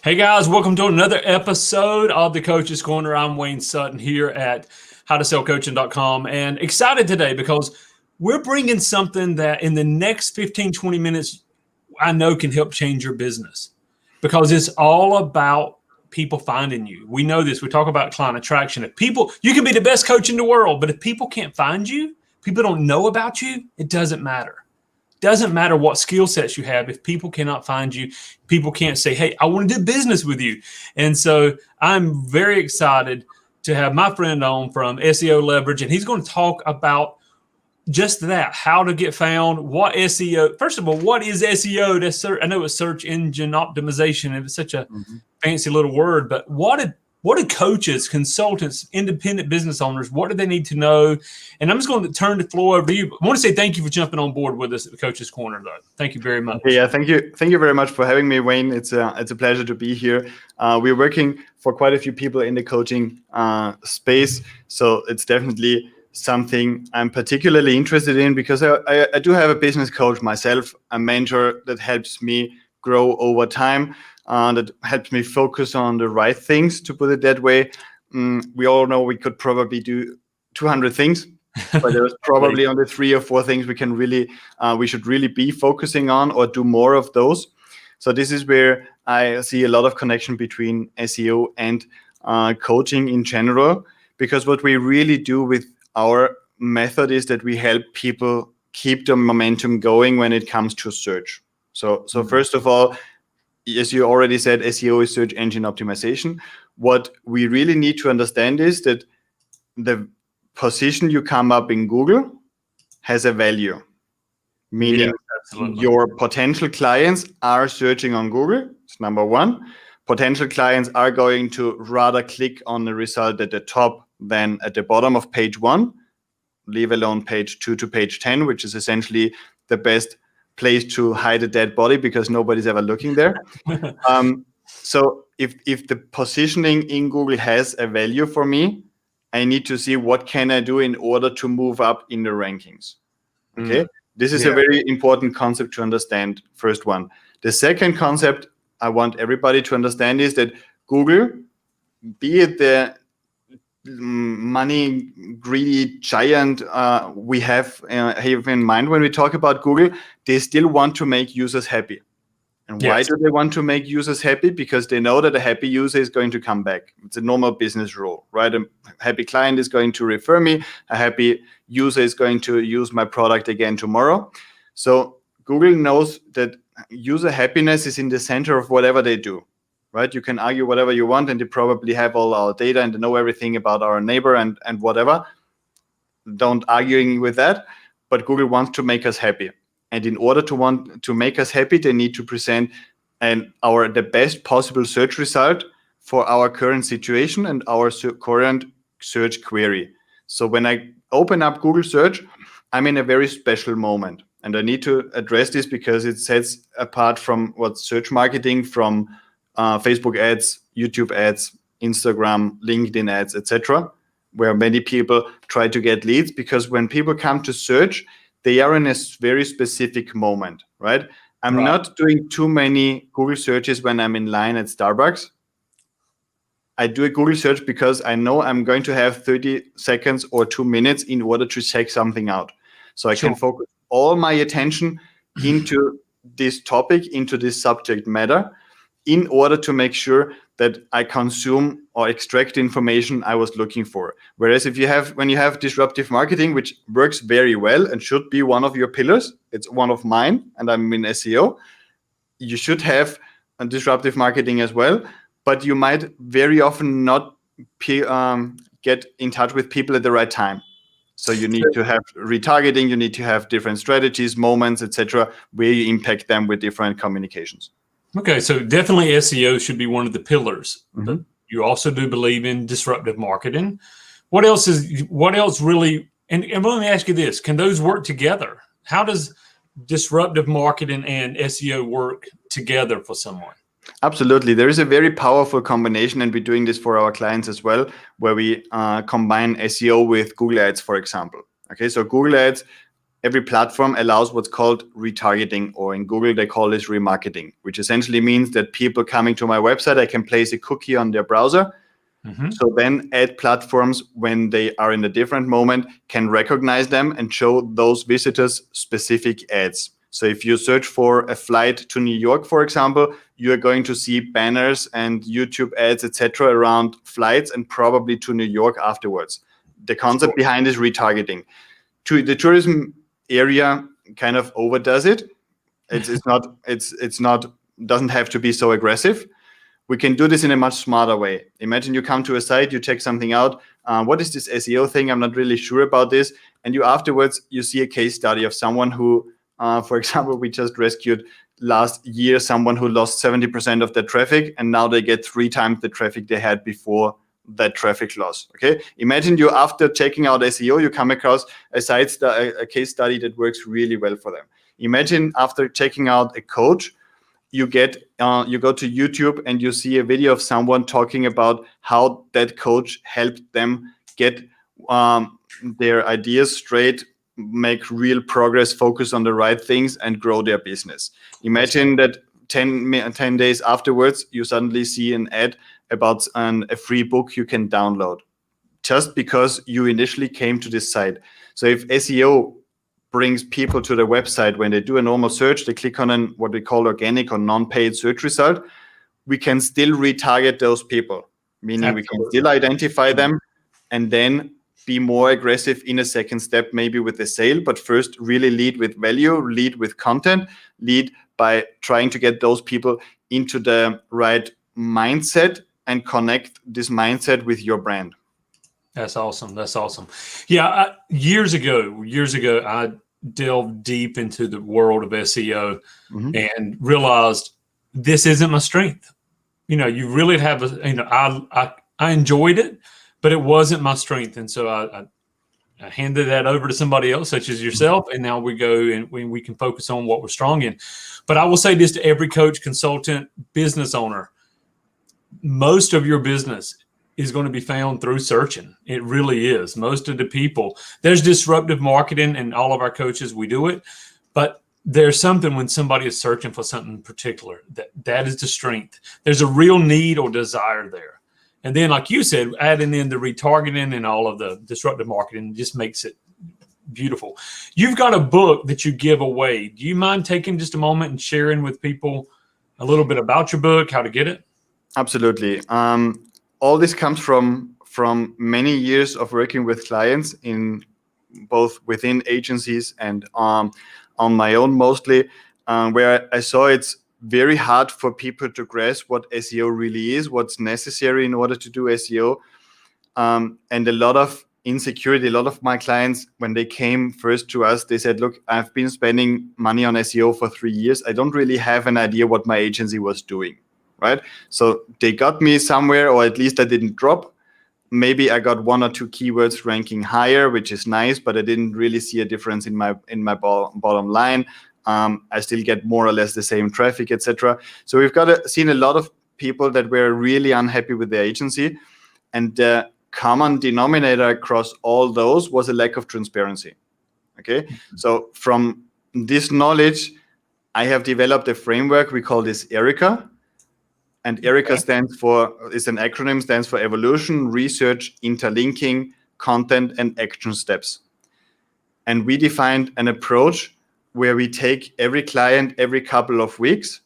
Hey guys, welcome to another episode of the Coach's Corner. I'm Wayne Sutton here at howtosellcoaching.com and excited today because we're bringing something that in the next 15, 20 minutes, I know can help change your business because it's all about people finding you. We know this. We talk about client attraction. You can be the best coach in the world, but if people can't find you, people don't know about you, it doesn't matter. Doesn't matter what skill sets you have. If people cannot find you, people can't say, hey, I want to do business with you. And so I'm very excited to have my friend on from SEO Leverage, and he's going to talk about just that, how to get found, what SEO. First of all, what is SEO? I know it's search engine optimization, and it's such a fancy little word, but what do coaches, consultants, independent business owners, what do they need to know? And I'm just going to turn the floor over to you. I want to say thank you for jumping on board with us at the Coach's Corner, though. Thank you very much. Yeah, thank you very much for having me, Wayne. It's a pleasure to be here. We're working for quite a few people in the coaching space, so it's definitely something I'm particularly interested in because I do have a business coach myself, a mentor that helps me grow over time. That helps me focus on the right things, to put it that way. We all know we could probably do 200 things, but there's probably only 3 or 4 things we should really be focusing on or do more of those. So this is where I see a lot of connection between SEO and coaching in general, because what we really do with our method is that we help people keep the momentum going when it comes to search. So first of all, as you already said, SEO is search engine optimization. What we really need to understand is that the position you come up in Google has a value, meaning your potential clients are searching on Google. It's number one. Potential clients are going to rather click on the result at the top than at the bottom of page 1, leave alone page 2 to page 10, which is essentially the best place to hide a dead body because nobody's ever looking there. So if the positioning in Google has a value for me, I need to see what can I do in order to move up in the rankings. Okay, this is a very important concept to understand. First one. The second concept I want everybody to understand is that Google, be it the money greedy giant we have in mind when we talk about Google, they still want to make users happy. And why do they want to make users happy? Because they know that a happy user is going to come back. It's a normal business rule, right? A happy client is going to refer me. A happy user is going to use my product again tomorrow. So Google knows that user happiness is in the center of whatever they do. Right? You can argue whatever you want, and they probably have all our data and they know everything about our neighbor and whatever. Don't arguing with that. But Google wants to make us happy. And in order to make us happy, they need to present the best possible search result for our current situation and our current search query. So when I open up Google search, I'm in a very special moment. And I need to address this because it sets apart from what search marketing from Facebook ads, YouTube ads, Instagram, LinkedIn ads, etc., where many people try to get leads, because when people come to search, they are in a very specific moment, right? I'm not doing too many Google searches when I'm in line at Starbucks. I do a Google search because I know I'm going to have 30 seconds or 2 minutes in order to check something out. So I can focus all my attention into this topic, into this subject matter, in order to make sure that I consume or extract information I was looking for. Whereas when you have disruptive marketing, which works very well and should be one of your pillars, it's one of mine, and I'm in SEO, you should have a disruptive marketing as well, but you might very often not get in touch with people at the right time. So you need to have retargeting, you need to have different strategies, moments, etc., where you impact them with different communications. Okay, so definitely SEO should be one of the pillars. But you also do believe in disruptive marketing. What else really, and let me ask you this, can those work together? How does disruptive marketing and SEO work together for someone? Absolutely. There is a very powerful combination, and we're doing this for our clients as well, where we combine SEO with Google Ads, for example. Okay, so Google Ads every platform allows what's called retargeting, or in Google they call this remarketing, which essentially means that people coming to my website, I can place a cookie on their browser. So then ad platforms, when they are in a different moment, can recognize them and show those visitors specific ads. So if you search for a flight to New York, for example, you are going to see banners and YouTube ads, etc., around flights and probably to New York afterwards. The concept behind is retargeting. The tourism area kind of overdoes it. It's not doesn't have to be so aggressive. We can do this in a much smarter way. Imagine you come to a site, you check something out. What is this SEO thing? I'm not really sure about this. And you afterwards, you see a case study of someone who, for example, we just rescued last year someone who lost 70% of their traffic, and now they get 3 times the traffic they had before that traffic loss. Okay, imagine you, after checking out SEO, you come across a case study that works really well for them. Imagine after checking out a coach, you go to YouTube and you see a video of someone talking about how that coach helped them get their ideas straight, make real progress, focus on the right things, and grow their business. Imagine that 10 days afterwards, you suddenly see an ad about a free book you can download, just because you initially came to this site. So if SEO brings people to the website, when they do a normal search, they click on what we call organic or non-paid search result, we can still retarget those people, meaning we can still identify them and then be more aggressive in a second step, maybe with the sale, but first really lead with value, lead with content, lead by trying to get those people into the right mindset and connect this mindset with your brand. That's awesome. That's awesome. Yeah, years ago, I delved deep into the world of SEO and realized this isn't my strength. You really have I enjoyed it, but it wasn't my strength, and so I handed that over to somebody else, such as yourself, and now we go and we can focus on what we're strong in. But I will say this to every coach, consultant, business owner: most of your business is going to be found through searching. It really is. Most of the people, there's disruptive marketing, and all of our coaches, we do it, but there's something when somebody is searching for something particular, that is the strength. There's a real need or desire there. And then, like you said, adding in the retargeting and all of the disruptive marketing just makes it beautiful. You've got a book that you give away. Do you mind taking just a moment and sharing with people a little bit about your book, how to get it? Absolutely. All this comes from many years of working with clients, in both within agencies and on my own mostly, where I saw it's very hard for people to grasp what SEO really is, what's necessary in order to do SEO, and a lot of insecurity. A lot of my clients, when they came first to us, they said, look, I've been spending money on SEO for 3 years. I don't really have an idea what my agency was doing. Right? So they got me somewhere, or at least I didn't drop. Maybe I got 1 or 2 keywords ranking higher, which is nice, but I didn't really see a difference in my bottom line. I still get more or less the same traffic, etc. So we've seen a lot of people that were really unhappy with their agency, and the common denominator across all those was a lack of transparency. Okay, so from this knowledge, I have developed a framework. We call this ERICA. And ERICA is an acronym, stands for Evolution, Research, Interlinking, Content, and Action Steps. And we defined an approach where we take every client every couple of weeks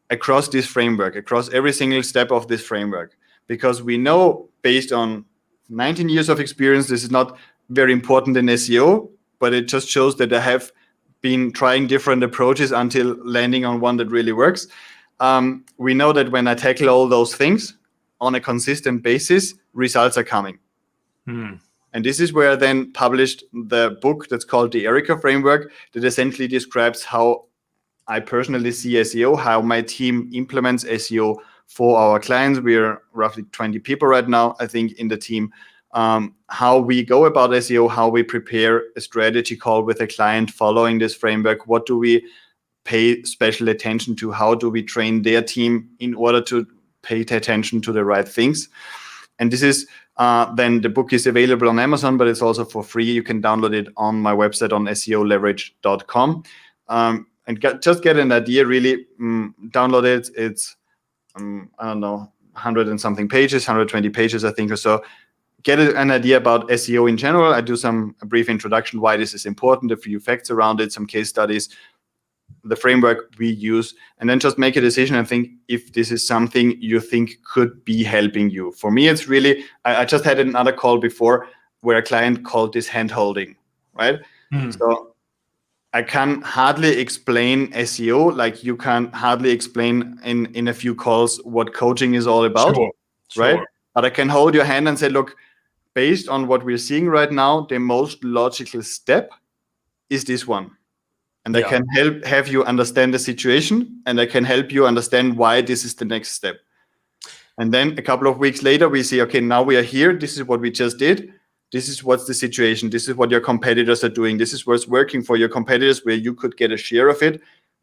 across this framework, across every single step of this framework. Because we know, based on 19 years of experience, this is not very important in SEO, but it just shows that I have been trying different approaches until landing on one that really works. We know that when I tackle all those things on a consistent basis, results are coming. And this is where I then published the book that's called the ERICA Framework, that essentially describes how I personally see SEO, how my team implements SEO for our clients. We're roughly 20 people right now, I think, in the team. How we go about SEO, how we prepare a strategy call with a client following this framework. What do we pay special attention to? How do we train their team in order to pay attention to the right things? And this is then the book is available on Amazon, but it's also for free. You can download it on my website on seoleverage.com. And just get an idea, really. Download it. It's, I don't know, 100 and something pages, 120 pages, I think, or so. Get an idea about SEO in general. I do a brief introduction, why this is important, a few facts around it, some case studies, the framework we use, and then just make a decision and think if this is something you think could be helping you. For me, it's really, I just had another call before where a client called this hand-holding, right? So I can hardly explain SEO, like you can hardly explain in a few calls what coaching is all about, right? But I can hold your hand and say, look, based on what we're seeing right now, the most logical step is this one. And I can have you understand the situation, and I can help you understand why this is the next step. And then a couple of weeks later, we say, okay, now we are here. This is what we just did. This is what's the situation. This is what your competitors are doing. This is what's working for your competitors, where you could get a share of it.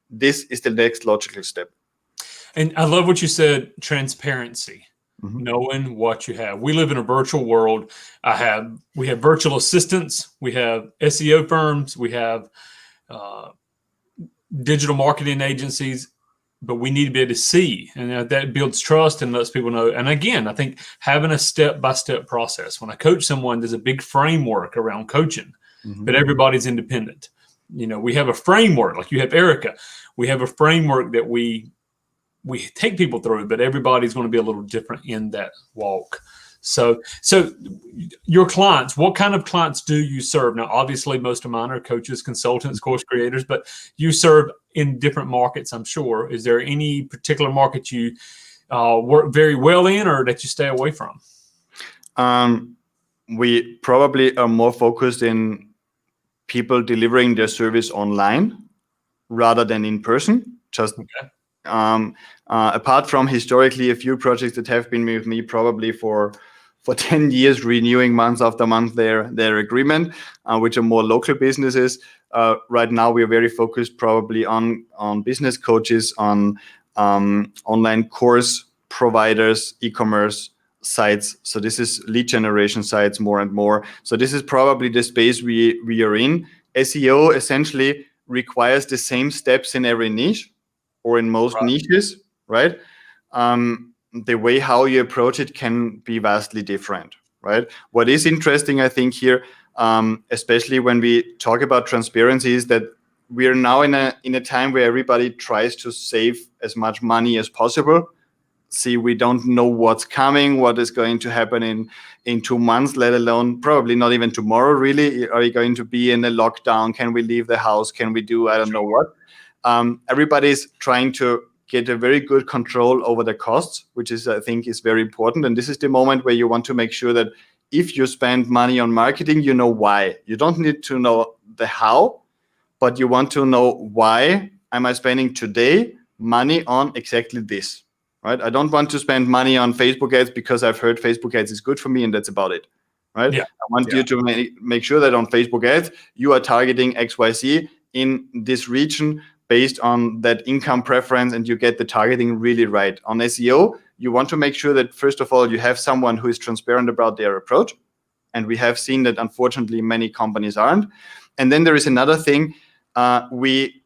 This is the next logical step. And I love what you said, transparency. Knowing what you have. We live in a virtual world. We have virtual assistants. We have SEO firms. We have digital marketing agencies, but we need to be able to see, and that builds trust and lets people know. And again, I think having a step-by-step process. When I coach someone, there's a big framework around coaching, but everybody's independent. We have a framework, like you have Erica. We have a framework that we take people through, but everybody's going to be a little different in that walk. So your clients, what kind of clients do you serve? Now, obviously, most of mine are coaches, consultants, course creators, but you serve in different markets, I'm sure. Is there any particular market you work very well in, or that you stay away from? We probably are more focused in people delivering their service online rather than in person. Apart from historically a few projects that have been with me probably for 10 years, renewing month after month their agreement, which are more local businesses. Right now, we are very focused probably on business coaches, on online course providers, e-commerce sites. So this is lead generation sites more and more. So this is probably the space we are in. SEO essentially requires the same steps in every niche, or in most niches, right? The way how you approach it can be vastly different, right? What is interesting, I think, here, especially when we talk about transparency, is that we are now in a time where everybody tries to save as much money as possible. See, we don't know what's coming, what is going to happen in 2 months, let alone probably not even tomorrow, really. Are we going to be in a lockdown? Can we leave the house? Can we do I don't know what? Everybody's trying to get a very good control over the costs, which is, I think, is very important. And this is the moment where you want to make sure that if you spend money on marketing, you know why. You don't need to know the how, but you want to know why am I spending today money on exactly this, right? I don't want to spend money on Facebook ads because I've heard Facebook ads is good for me and that's about it, right? I want you to make sure that on Facebook ads, you are targeting XYZ in this region based on that income preference, and you get the targeting really right. On SEO, you want to make sure that, first of all, you have someone who is transparent about their approach. And we have seen that, unfortunately, many companies aren't. And then there is another thing. We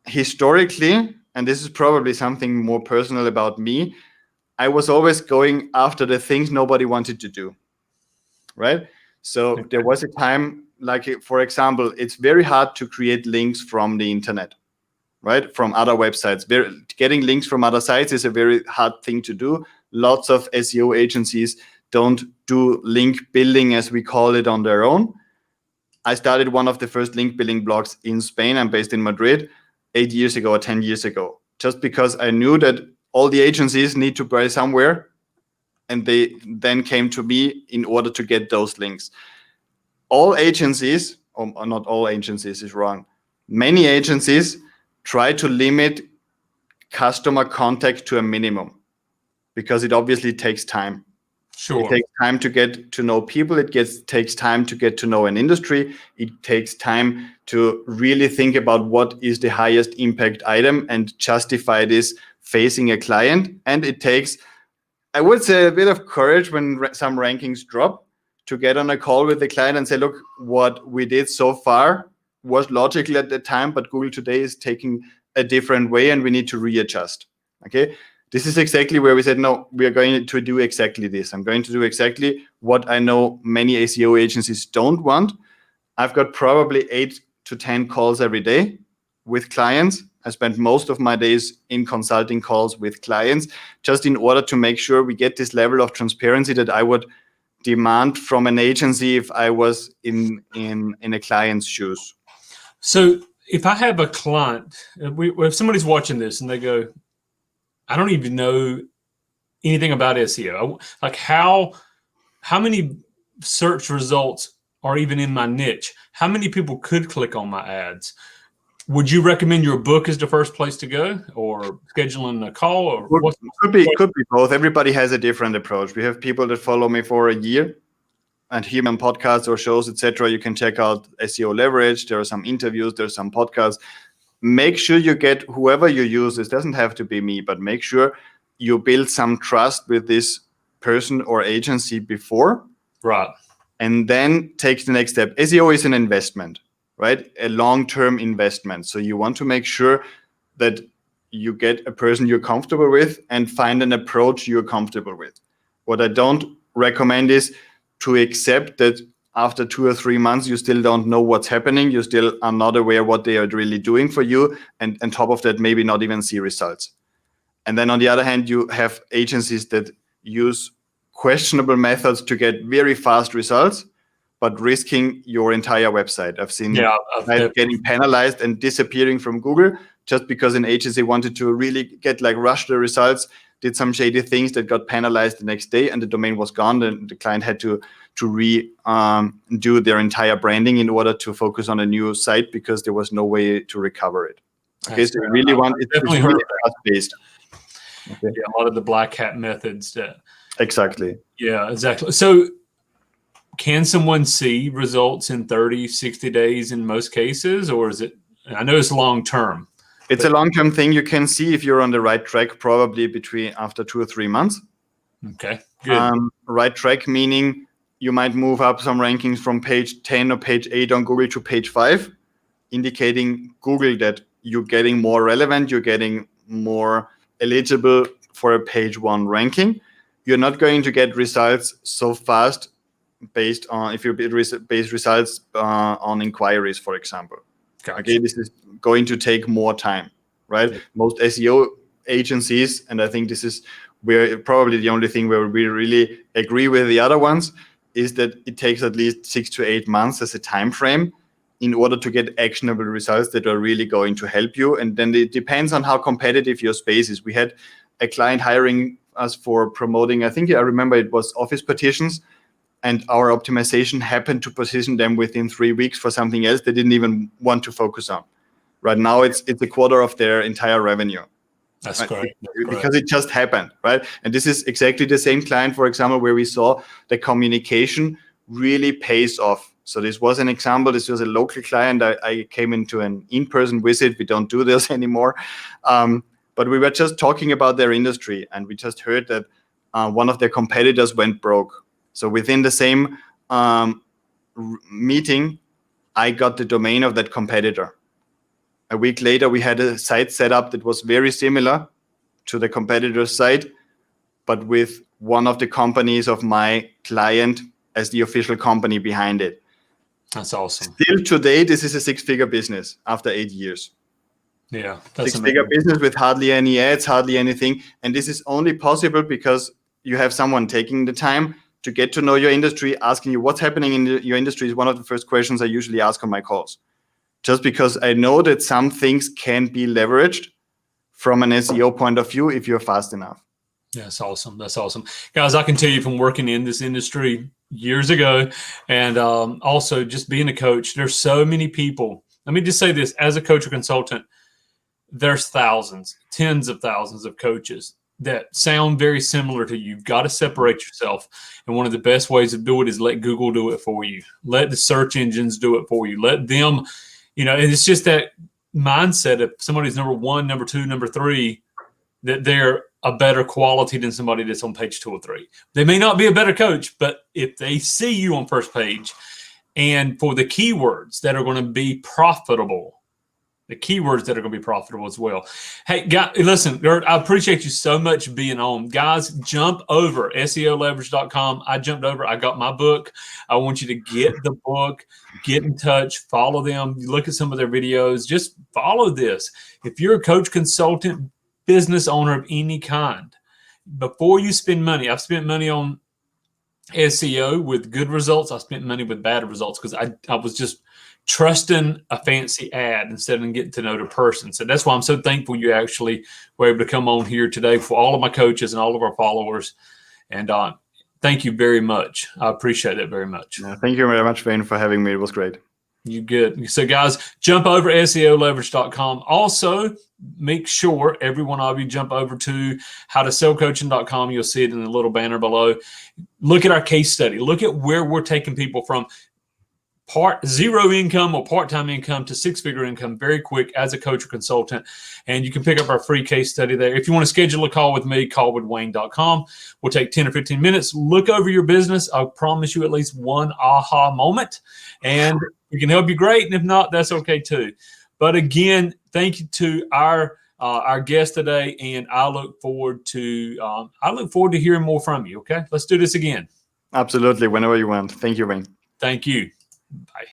historically, and this is probably something more personal about me, I was always going after the things nobody wanted to do, right? So there was a time, like, for example, it's very hard to create links from the internet, right? From other websites. Getting links from other sites is a very hard thing to do. Lots of SEO agencies don't do link building, as we call it, on their own. I started one of the first link building blogs in Spain. I'm based in Madrid 8 years ago or 10 years ago, just because I knew that all the agencies need to buy somewhere, and they then came to me in order to get those links. All agencies, or not all agencies is wrong, many agencies try to limit customer contact to a minimum because it obviously takes time. It takes time to get to know people. It takes time to get to know an industry. It takes time to really think about what is the highest impact item and justify this facing a client. And it takes I would say a bit of courage when some rankings drop, to get on a call with the client and say, look, what we did so far was logical at the time, but Google today is taking a different way and we need to readjust. Okay. This is exactly where we said, no, we are going to do exactly this. I'm going to do exactly what I know many SEO agencies don't want. I've got probably 8 to 10 calls every day with clients. I spend most of my days in consulting calls with clients, just in order to make sure we get this level of transparency that I would demand from an agency if I was in a client's shoes. So if I have a client, if somebody's watching this and they go, I don't even know anything about SEO, like how many search results are even in my niche? How many people could click on my ads? Would you recommend your book as the first place to go, or scheduling a call, or what? Could be both. Everybody has a different approach. We have people that follow me for a year and hear me on podcasts or shows, etc. You can check out SEO Leverage. There are some interviews, there's some podcasts. Make sure you get whoever you use. This doesn't have to be me, but make sure you build some trust with this person or agency before. Right. And then take the next step. SEO is an investment, right? A long-term investment. So you want to make sure that you get a person you're comfortable with and find an approach you're comfortable with. What I don't recommend is to accept that after 2 or 3 months, you still don't know what's happening. You still are not aware what they are really doing for you. And on top of that, maybe not even see results. And then on the other hand, you have agencies that use questionable methods to get very fast results, but risking your entire website. I've seen getting penalized and disappearing from Google just because an agency wanted to really get rush the results, did some shady things that got penalized the next day, and the domain was gone. And the client had to do their entire branding in order to focus on a new site because there was no way to recover it. Okay, so you really want it's really fast-based. Okay. Yeah, a lot of the black hat methods. Exactly. Yeah, exactly. So can someone see results in 30, 60 days in most cases, or is it, I know it's long term. It's a long-term thing. You can see if you're on the right track probably after 2 or 3 months. Okay, good. Right track meaning you might move up some rankings from page 10 or page 8 on Google to page 5, indicating Google that you're getting more relevant, you're getting more eligible for a page 1 ranking. You're not going to get results so fast based on if you base results on inquiries, for example. Gotcha. Okay, this is going to take more time, right? Yeah. Most SEO agencies, and I think this is where probably the only thing where we really agree with the other ones, is that it takes at least 6 to 8 months as a time frame in order to get actionable results that are really going to help you. And then it depends on how competitive your space is. We had a client hiring us for promoting, I remember it was office partitions, and our optimization happened to position them within 3 weeks for something else they didn't even want to focus on. Right now, it's a quarter of their entire revenue. That's correct. Because it just happened, right? And this is exactly the same client, for example, where we saw the communication really pays off. So this was an example. This was a local client. I came into an in-person visit. We don't do this anymore. But we were just talking about their industry, and we just heard that one of their competitors went broke. So within the same meeting, I got the domain of that competitor. A week later, we had a site set up that was very similar to the competitor's site, but with one of the companies of my client as the official company behind it. That's awesome. Still today, this is a 6-figure business after 8 years. Yeah, that's 6-figure business with hardly any ads, hardly anything. And this is only possible because you have someone taking the time to get to know your industry, asking you what's happening in your industry is one of the first questions I usually ask on my calls. Just because I know that some things can be leveraged from an SEO point of view if you're fast enough. That's awesome. That's awesome. Guys, I can tell you from working in this industry years ago and also just being a coach, there's so many people. Let me just say this, as a coach or consultant, there's thousands, tens of thousands of coaches that sound very similar to you. You've got to separate yourself. And one of the best ways to do it is let Google do it for you. Let the search engines do it for you. Let them, and it's just that mindset of somebody's number 1, number 2, number 3, that they're a better quality than somebody that's on page 2 or 3. They may not be a better coach, but if they see you on first page, and for the keywords that are going to be profitable, as well. Hey, guys, listen, Gert, I appreciate you so much being on. Guys, jump over SEOleverage.com. I jumped over. I got my book. I want you to get the book, get in touch, follow them, look at some of their videos. Just follow this. If you're a coach, consultant, business owner of any kind, before you spend money, I've spent money on SEO with good results. I spent money with bad results because I was just trusting a fancy ad instead of getting to know the person. So that's why I'm so thankful you actually were able to come on here today for all of my coaches and all of our followers. And thank you very much. I appreciate it very much. Yeah, thank you very much, Wayne, for having me. It was great. You good. So guys, jump over SEOleverage.com. Also, make sure every one of you jump over to howtosellcoaching.com. You'll see it in the little banner below. Look at our case study. Look at where we're taking people from zero income or part-time income to six-figure income very quick as a coach or consultant. And you can pick up our free case study there. If you want to schedule a call with me, callwithwayne.com. We'll take 10 or 15 minutes. Look over your business. I promise you at least one aha moment. And we can help you, great. And if not, that's okay too. But again, thank you to our guest today. And I look forward to hearing more from you. Okay, let's do this again. Absolutely. Whenever you want. Thank you, Wayne. Thank you. Bye.